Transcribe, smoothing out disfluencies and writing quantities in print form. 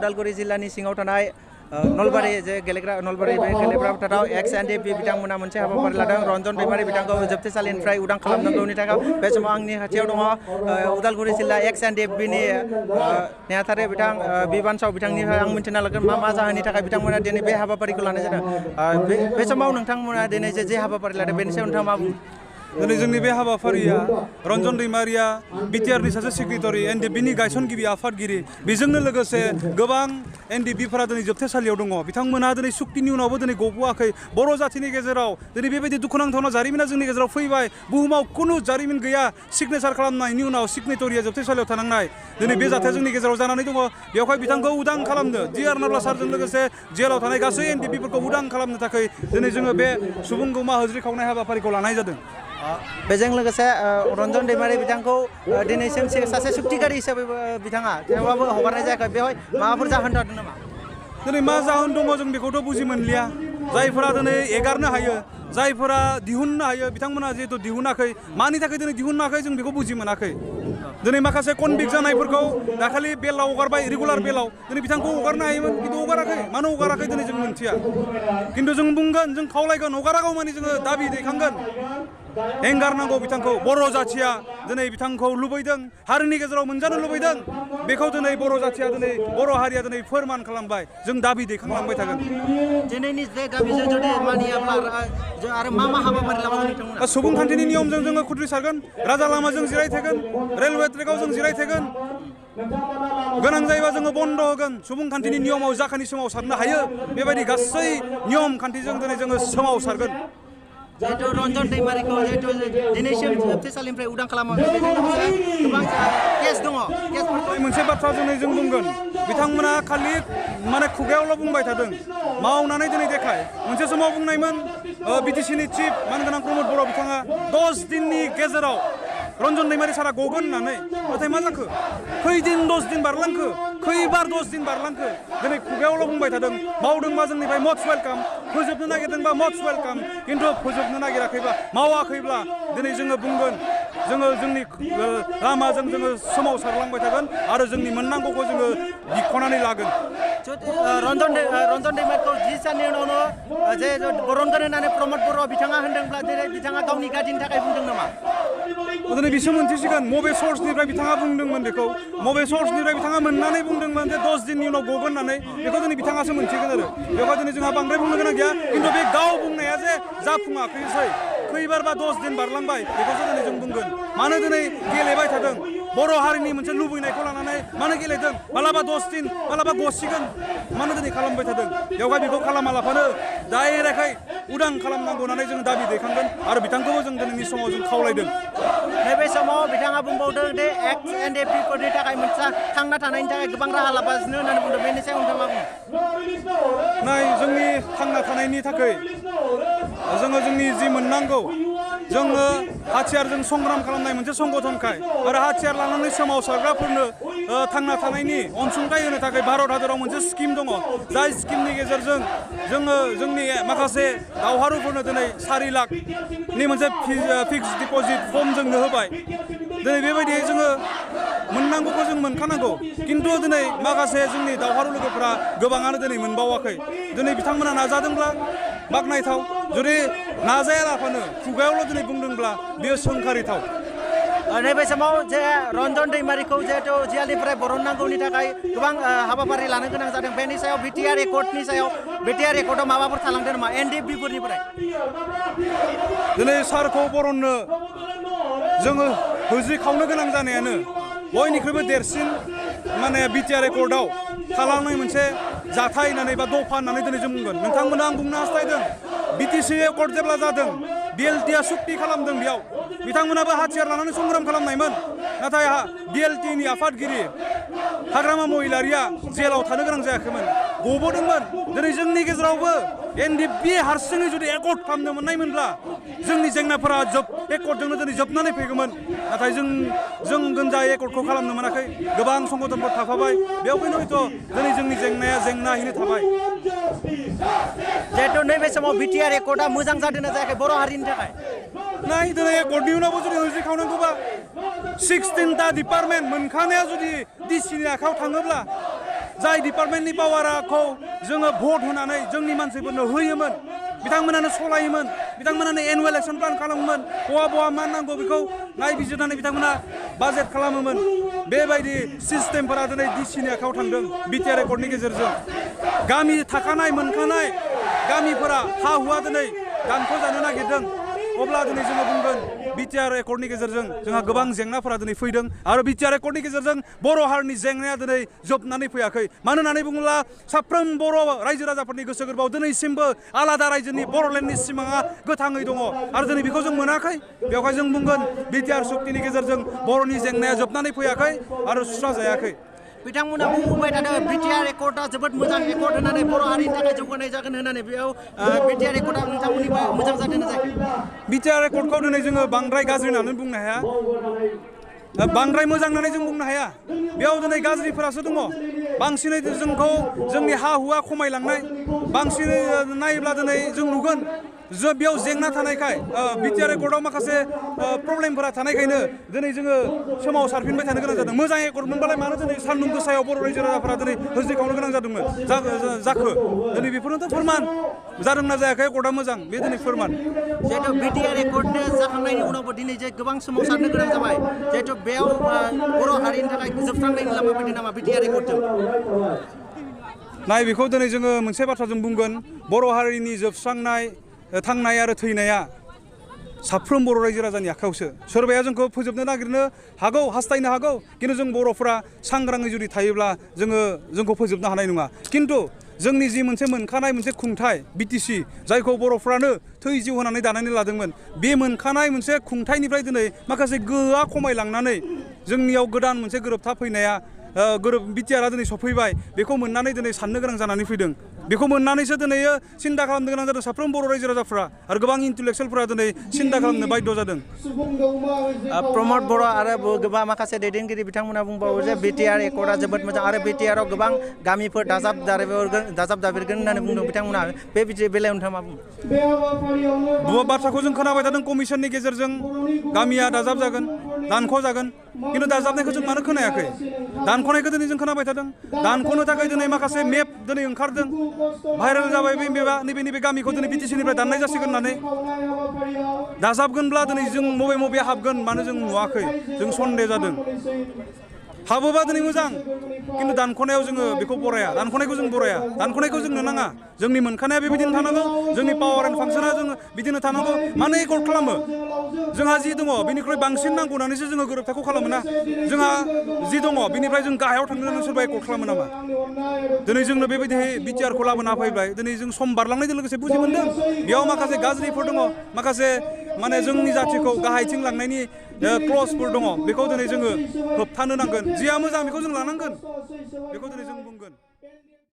उदालगुरि जिल्लानि सिङाव थानाय नलबारि जे गेलेग्रा नलबारि बे गेलेग्रा फोथाराव एक्स एनडिएफबि बिथांमोना मोनसे हाबाफारि लादों रन्जन दैमारि बिथांखौ जोबथेसालिनिफ्राय उदां खालामनांगौनि थाखाय बे समाव आंनि खाथियाव दङ उदालगुरि जिल्ला एक्स एनडिएफबिनि नेहाथारि बिथां बिबानसाव बिथांनिफ्राय आं मिन्थिना लागोन मा जाहोननि थाखाय बिथांमोना दिनै बे हाबाफारिखौ लानाय जादों बे समाव नोंथांमोना दिनै जे हाबाफारि लादों बेनि सायाव नोंथाङा मा बुङो दिनै जोंनि बे हाबाफारिया रन्जन दैमारिया बिटिआरनि सासे सेक्रेटारि एनडिएफबिनि गायसनगिरि आफादगिरि बेजोंनो लोगोसे गोबां एनडिएफबिफोरा दिनै जोबथेसालियाव दङ बिथांमोनहा दिनै सुक्तिनि उनावबो दिनै गबोआखै बर' जाथिनि गेजेराव दिनै बेबायदि दुखुनांथावना जारिमिना जोंनि गेजेराव फैबाय बुहुमाव खुनु जारिमिन गैया सिगनेसार खालामनायनि उनाव सिगनेटरिया जोबथेसालियाव थानांनाय दिनै बे जाथाया जोंनि गेजेराव जानानै दङ बेवहाय बिथांखौ उदां खालामनो डिआर नाब्ला सारजों लोगोसे जेलाव थानाय गासै एनडिएफबिफोरखौ उदां खालामनो थाखाय दिनै जोङो बे सुबुंगौमा होज्रि खावनाय हाबाफारिखौ लानाय जादों बेजों लोगोसे रन्जन दैमारि बिथांखौ दिनैसिम सासे सुक्तिगारि हिसाबै बिथाङा थेवब्लाबो हगारनाय जायाखै बेवहाय माबाफोर जाहोन थादों नामा दिनै मा जाहोन दङ जों बेखौथ' बुजि मोनलिया जायफोरा दिनै एगारनो हायो जायफोरा दिहुननो हायो बिथांमोना जिहेतु दिहुनाखै मानि थाखाय दिनै दिहुनाखै जों बेखौ बुजि मोनाखै दिनै माखासे कनभिक्ट जानायफोरखौ दाखालि बेलाव हगारबाय रेगुलार बेलाव दिनै बिथांखौ हगारनो हायोमोन खिन्थु हगाराखै मानो हगाराखै दिनै जों मिन्थिया खिन्थु जों बुंगोन जों खावलायगोन हगारागौ मानि जोङो दाबि दैखांगोन एंगारनांगौ बिथांखौ बर' जाथिया दिनै बिथांखौ लुबैदों हारिनि गेजेराव मोनजानो लुबैदों बेखौ दिनै बर' जाथिया दिनै बर' हारिया दिनै फोरमान खालामबाय जों दाबि दैखांलांबाय थागोन दिनैनि जे दाबिजों जुदि मानियाब्ला आरो मा हाबाफारि लाबावगोन नोंथांमोना सुबुंखान्थिनि नियमजों जोङो खुद्रिसारगोन राजा लामाजों जिरायथेगोन रेलवे ट्रेकआव जों जिरायथेगोन गोनां जायोबा जोङो बन्द होगोन सुबुंखान्थिनि नियमाव जाखानि सोमावसारनो हायो बेबायदि गासै नियम खान्थिजों दिनै जोङो सोमावसारगोन जिहेतु रन्जन दैमारिखौ जिहेतु दिनैसिम जोबथेसालिनिफ्राय उदां खालामाखै बेजों लोगोसे गोबां केस दङ मोनसे बाथ्रा दिनै जों बुंगोन बिथांमोना खालि माने खुगायावल' बुंबाय थादों मावनानै दिनै देखाय मोनसे समाव बुंनायमोन बिटिसिनि चिफ मानगोनां प्रमद बर' बिथाङा 10 दिननि गेजेराव रन्जन दैमारि सारा गगोन होननानै नाथाय मा जाखो खैदिन 10 दिन बारलांखो खैबार 10 दिन बारलांखो दिनै खुगायावल' बुंबाय थादों मावदोंबा जोंनिफ्राय मस्ट वेलकाम फोजोबनो नागिरदोंबा मस्ट वेलकाम खिन्थु फोजोबनो नागिराखैबा मावाखैब्ला दिनै जोङो बुंगोन जोङो जोंनि लामाजों जोङो सोमावसारलांबाय थागोन आरो जोंनि मोननांगौखौ जोङो बिख'नानै लागोन रन्जन दैमारिखौ 10 साननि उनावनो जे बरनगोन होननानै प्रमद बर' बिथाङा होनदोंब्ला दिनै बिथाङा गावनि गादिनि थाखाय बुंदों नामा दिनै बिसो मोनथिसिगोन मबे सर्सनिफ्राय बिथाङा बुंदोंमोन बेखौ मबे सर्सनिफ्राय बिथाङा मोननानै बुंदोंमोन जे 10 दिननि उनाव गगोन होननानै बेखौ दिनै बिथाङासो मोनथिगोन आरो बेवहाय दिनै जोंहा बांद्राय बुंनो गोनां गैया खिन्थु बे गाव बुंनाया जे जाफुङाखैसै खैबार बा 10 दिन बारलांबाय बेखौसो दिनै जों बुंगोन मानो दिनै गेलेबाय थादों बर' हारिनि मोनसे लुबैनायखौ लानानै मानो गेलेदों मालाबा 10 दिन मालाबा गसिगोन मानो दिनै खालामबाय थादों बेवहाय बेखौ खालामालाफानो डाइरेक्टयै उदां खालामनांगौ होननानै जों दाबि दैखांगोन आरो बिथांखौबो जों दिनैनि समाव जों खावलायदों नैबे समाव बिथाङा बुंबावदों दे एक्स एनडिएफबिफोरनि थाखाय मोनसे थांना थानायनि थाखाय गोबां राहा लागासिनो होननानै बुंदों बेनि सायाव नोंथाङा मा बुङो नाय जोंनि थांना थानायनि थाखाय जोङो जोंनि जि मोननांगौ जोङो हाथियारजों संग्राम खालामनाय मोनसे संगठनखाय आरो हाथियार लानानै सोमावसारग्राफोरनो थांना थानायनि अनसुंथाइ होनो थाखाय भारत हादराव मोनसे स्किम दङ जाय स्किमनि गेजेरजों जोङो जोंनि माखासे दावहारुफोरनो दिनै 4 लाखनि मोनसे फिक्स डिपजिट फर्म जोंनो होबाय दिनै बेबायदियै जोङो मोननांगौखौ जों मोनखानांगौ खिन्थु दिनै माखासे जोंनि दावहारु लोगोफोरा गोबाङानो दिनै मोनबावाखै दिनै बिथांमोना नाजादोंब्ला बाख्नायथाव जुदि नाजायालाफानो खुगायावल' दिनै बुंदोंब्ला बेयो सोंखारिथाव नैबे समाव जे रन्जन दैमारिखौ जिहेतु जियानिफ्राय बरननांगौनि थाखाय गोबां हाबाफारि लानो गोनां जादों बेनि सायाव बिटिआर एकर्डनि सायाव बिटिआर एकर्डआव माबाफोर थालांदों नामा एनडिएफबिफोरनिफ्राय दिनै सारखौ बरननो जोङो होज्रि खावनो गोनां जानायानो बयनिख्रुइबो देरसिन माने बिटिआर एकर्डआव थालांनाय मोनसे जाथाय होननानै बा दफा होननानै दिनै जों बुंगोन नोंथांमोना आं बुंनो हास्थायदों बिटिसि एकर्ड जेब्ला जादों बिएलटिआ सुक्ति खालामदों बेयाव बिथांमोनाबो हाथियार लानानै संग्राम खालामनायमोन नाथाय बिएलटिनि आफादगिरि हाग्रामा महिलारिया जेलाव थानो गोनां जायाखैमोन गबोदोंमोन दिनै जोंनि गेजेरावबो एनडिएफबि हारसिङै जुदि एकर्ड खालामनो मोननायमोनब्ला जोंनि जेंनाफोरा एकर्डजोंनो दिनै जोबनानै फैगौमोन नाथाय जों गोनजा एकर्डखौ खालामनो मोनाखै गोबां संगठनफोर थाफाबाय बेवहायनो हयथ' दिनै जोंनि जेंनाया जेंनायैनो थाबाय जिहेतु नैबे समाव बिटिआर एकर्डआ मोजां जादों ना जायाखै बर' हारिनि थाखाय नाय दिनै एकर्डनि उनावबो जुदि होज्रि खावनांगौबा 16टा डिपार्टमेन्ट मोनखानाया जुदि डिसिनि आखायाव थाङोब्ला जाय डिपार्टमेन्टनि पावारखौ जोङो भट होनानै जोंनि मानसिफोरनो होयोमोन बिथांमोनानो सलायोमोन बिथांमोनानो एनुवेल एक्सन प्लान खालामोमोन बहा मा नांगौ बेखौ नायबिजिरनानै बिथांमोना बाजेट खालामोमोन बेबायदि सिस्टेमफोरा दिनै डिसिनि आखायाव थांदों बिटिआर एकर्डनि गेजेरजों गामि थाखानाय मोनखानाय गामिफोरा हा हुआ दिनै दानख' जानो नागिरदों अब्ला दिनै जोङो बुंगोन बिटिआर एकर्डनि गेजेरजों जोंहा गोबां जेंनाफोरा दिनै फैदों आरो बिटिआर एकर्डनि गेजेरजों बर' हारिनि जेंनाया दिनै जोबनानै फैयाखै मानो होननानै बुङोब्ला साफ्रोम बर' रायजो राजाफोरनि गोसो गोरबोआव दिनैसिमबो आलादा रायजोनि बर'लेण्डनि सिमाङा गोथाङै दङ आरो दिनै बेखौ जों मोनाखै बेवहाय जों बुंगोन बिटिआर सुक्तिनि गेजेरजों बर'नि जेंनाया जोबनानै फैयाखै आरो सुस्राजायाखै बिथांमोना बुंबाय थादों बिटिआर एकर्डआ जोबोद मोजां एकर्ड होननानै बर' हारिनि थाखाय जौगानाय जागोन होननानै बेयाव बिटिआर एकर्डआ नोंथांमोननिफ्राय मोजां जादों ना जायाखै बिटिआर एकर्डखौ दिनै जोङो बांद्राय गाज्रि होननानै बुंनो हाया बांद्राय मोजां होननानै जों बुंनो हाया बेयाव दिनै गाज्रिफोरासो दङ बांसिनै जोंखौ जोंनि हा हुआ खमायलांनाय बांसिनै नायोब्ला दिनै जों नुगोन जों बेयाव जेंना थानायखाय बिटिआर एकर्डआव माखासे प्रब्लेमफोरा थानायखायनो दिनै जोङो सोमावसारफिनबाय थानो गोनां जादों मोजां एकर्ड मोनबालाय मानो दिनै सान्दुं गोसायाव बर' रायजो राजाफोरा दिनै होज्रिखावनो गोनां जादोंमोन जाखो दिनै बेफोरनोथ' फोरमान जादोंना जायाखै एकर्डआ मोजां बे दिनै फोरमान जिहेतु बिटिआर एकर्ड जाखांनायनि उनावबो दिनै जे गोबां सोमावसारनो गोनां जाबाय जिहेतु बेयाव बर' हारिनि थाखाय जोबस्रांनायनि लामा बायदि नामा बिटिआर एकर्डजों नाय बेखौ दिनै जोङो मोनसे बाथ्राजों बुंगोन बर' हारिनि जोबस्रांनाय थांनाय आरो थैनाया साफ्रोम बर' रायजो राजानि आखायावसो सोरबाया जोंखौ फोजोबनो नागिरनो हागौ हास्थायनो हागौ खिन्थु जों बर'फोरा सांग्राङै जुदि थायोब्ला जोंखौ फोजोबनो हानाय नङा खिन्थु जोंनि जि मोनसे मोनखानाय मोनसे खुंथाय बिटिसि जायखौ बर'फ्रानो थै जिउ होनानै दानानै लादोंमोन बे मोनखानाय मोनसे खुंथायनिफ्राय दिनै माखासे गोहोआ खमायलांनानै जोंनियाव गोदान मोनसे गोरोबथा फैनाया बिटिआरआ दिनै सफैबाय बेखौ मोननानै दिनै साननो गोनां जानानै फैदों बेखौ मोननानैसो दिनै सिन्था खालामनो गोनां जादों साफ्रोम बर' रायजो राजाफ्रा आरो गोबां इन्टेलेक्सुवेलफोरा दिनै सिन्था खालामनो बाध्य जादों प्रमद बर' आरो गोबां माखासे दैदेनगिरि बिथांमोना बुंबावो जे बिटिआर एकर्डआ जोबोद मोजां आरो बिटिआरआव गोबां गामिफोर दाजाबदाफेरगोन होननानै बुंदों बिथांमोना बे बेलायाव नोंथाङा मा बुङो बाथ्राखौ जों खोनाबाय थादों कमिसननि गेजेरजों गामिया दाजाब जागोन दानख' जागोन खिन्थु दाजाबनायखौ जों मानो खोनायाखै दानख'नायखौ दिनै जों खोनाबाय थादों दानख'नो थाखाय दिनै माखासे मेप दिनै ओंखारदों भाइरेल जाबाय बे मेपआ नैबे गामिखौ दिनै बिटिसिनिफ्राय दाननाय जासिगोन होननानै दाजाबगोनब्ला दिनै जों बबे हाबगोन मानो जों नुवाखै जों सन्देह जादों हाबोबा दिनै मोजां खिन्थु दानख'नायाव जोङो बेखौ दानख'नायखौ जों बराया दानख'नायखौ जोंनो नाङा जोंनि मोनखानाया बेबायदिनो थानांगौ जोंनि पावार एन्ड फांसना जोङो बिदिनो थानांगौ मानो एकर्ड खालामो जोंहा जि दङ बिनिख्रुइ बांसिन नांगौ होननानैसो जोङो गोरोबथाखौ खालामो ना जोंहा जि दङ बिनिफ्राय जों गाहायाव थांनो सोरबा एकर्ड खालामो नामा दिनै जोंनो बेबायदि बिटिआरखौ लाबोना फैबाय दिनै जों सम बारलांनायजों लोगोसे बुजि मोनदों बेयाव माखासे गाज्रिफोर दङ माखासे माने जोंनि जाथिखौ गाहायथिं लांनायनि क्लजफोर दङ बेखौ दिनै जोङो होबथानो नांगोन जिया मोजां बेखौ जों लानांगोन बेखौ दिनै जों बुंगोन